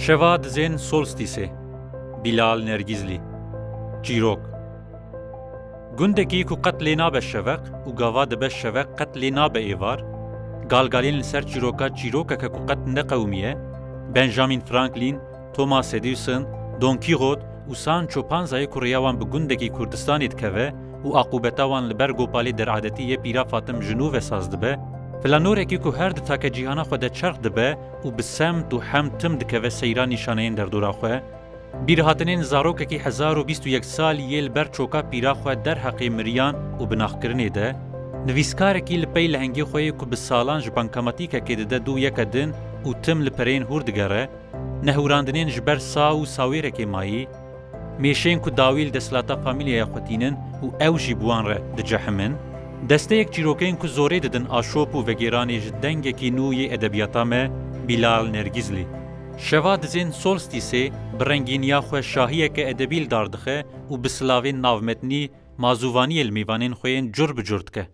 شەوا دزێن سۆلستیسێ بیلال نەرگیزلی چیرۆک گوندێکی و قەت لێ نابە شەڤق و گاوا دەبە شەڤق قەت لێ نابە ئێوار گالگالین لەسەر چیرۆکە چیرۆکەکە و قەت نەقەومیە بەنجامین فرانکلین تۆماس ئێدیسن دۆن کیغۆت و سانچۆ پانزای کوڕیاوان بە گوندێکی کوردستانی دکەوێ و عقوبەتاوان لەبەر گۆپالی دەرعادەتی یە پیرا فاتم ژنوڤە ساز دەبە فلانۆرێکی و هەر دتاکە جیهانە خۆ دەچەرخ دەبە و بسەمت و هەم تم دکەوە سەیران نیشانەیەن دەردۆراخۆە بیرهاتنên zarokekî 1021 salî yê li ber çoka pîraxwe derheqê miriyan û binaxkirinê de, nivîskarekî li pey lehengê xwe ku bi salan ji bankamatîkekê dide dû yeke din û tim li pereyên hûr digere, nehûrandinên ji ber sa û sawêrekê mayî, mêşeyên ku dawî li desthilata famîlyaya xwe tînin û ew jî bi wan re dicehimin, desteyek çîrokên ku zorê didin aşop û vegeranê ji dengekî nû yê edebiyata me Bilal Nergizlî. Şeva dizên solstîsê bi rengîniya xwe şahiyeke edebî li dar dixe û bi silavên navmetnî mazûvaniyê li mêvanên xwe yên cur bi cur dike.